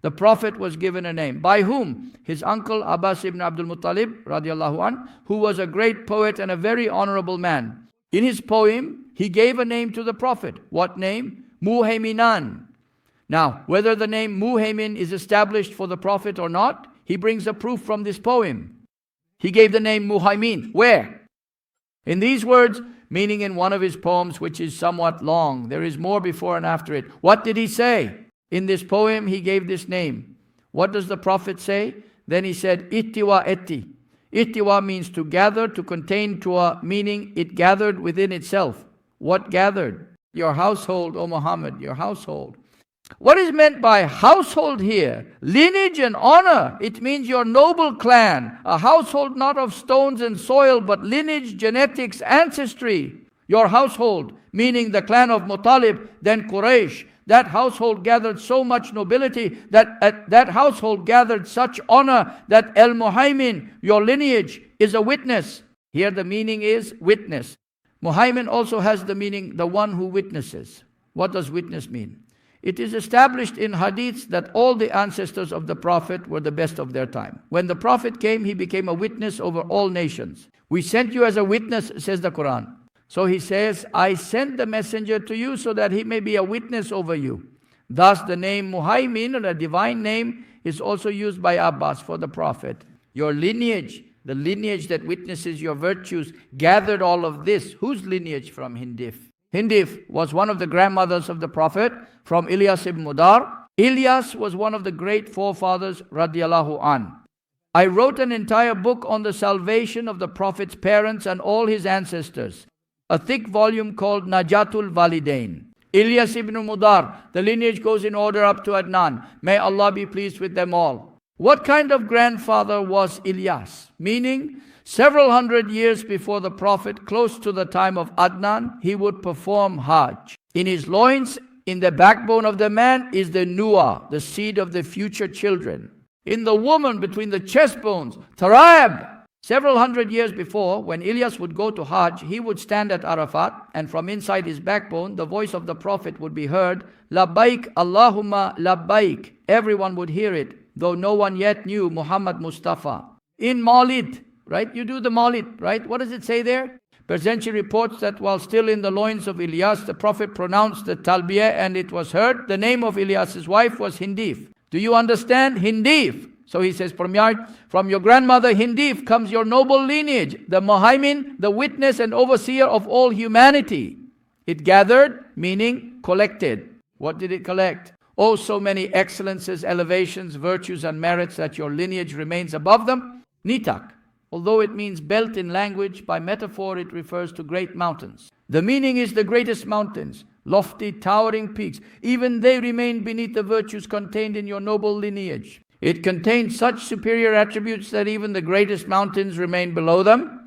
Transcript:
the Prophet was given a name. By whom? His uncle Abbas ibn Abdul Muttalib, radiallahu anh, who was a great poet and a very honorable man. In his poem, he gave a name to the Prophet. What name? Muhaiminan. Now, whether the name Muhaimin is established for the Prophet or not, he brings a proof from this poem. He gave the name Muhaimin. Where? In these words, meaning in one of his poems, which is somewhat long. There is more before and after it. What did he say? In this poem, he gave this name. What does the Prophet say? Then he said, Ittiwa etti. Ittiwa means to gather, to contain, to a meaning it gathered within itself. What gathered? Your household, O Muhammad, your household. What is meant by household here? Lineage and honor. It means your noble clan. A household not of stones and soil, but lineage, genetics, ancestry. Your household, meaning the clan of Muttalib, then Quraysh. That household gathered so much nobility, that household gathered such honor, that Al-Muhaimin, your lineage, is a witness. Here the meaning is witness. Muhaimin also has the meaning, the one who witnesses. What does witness mean? It is established in hadiths that all the ancestors of the Prophet were the best of their time. When the Prophet came, he became a witness over all nations. We sent you as a witness, says the Quran. So he says, I sent the messenger to you so that he may be a witness over you. Thus the name Muhaimin, or a divine name, is also used by Abbas for the Prophet. Your lineage, the lineage that witnesses your virtues, gathered all of this. Whose lineage? From Hindif. Hindif was one of the grandmothers of the Prophet, from Ilyas ibn Mudar. Ilyas was one of the great forefathers, radiallahu an. I wrote an entire book on the salvation of the Prophet's parents and all his ancestors. A thick volume called Najatul Walidain. Ilyas ibn Mudar, the lineage goes in order up to Adnan. May Allah be pleased with them all. What kind of grandfather was Ilyas? Meaning, several hundred years before the Prophet, close to the time of Adnan, he would perform Hajj. In his loins, in the backbone of the man, is the Nuah, the seed of the future children. In the woman, between the chest bones, Tarab. Several hundred years before, when Ilyas would go to Hajj, he would stand at Arafat, and from inside his backbone, the voice of the Prophet would be heard, Labbaik Allahumma Labbaik. Everyone would hear it, though no one yet knew Muhammad Mustafa. In Maulid, right? You do the Maulid, right? What does it say there? Berzenchi reports that while still in the loins of Ilyas, the Prophet pronounced the Talbiyah and it was heard. The name of Ilyas's wife was Hindif. Do you understand? Hindif. So he says, from your grandmother Hindif comes your noble lineage, the Muhaimin, the witness and overseer of all humanity. It gathered, meaning collected. What did it collect? Oh, so many excellences, elevations, virtues and merits that your lineage remains above them. Nitak. Although it means belt in language, by metaphor it refers to great mountains. The meaning is the greatest mountains, lofty, towering peaks. Even they remain beneath the virtues contained in your noble lineage. It contains such superior attributes that even the greatest mountains remain below them.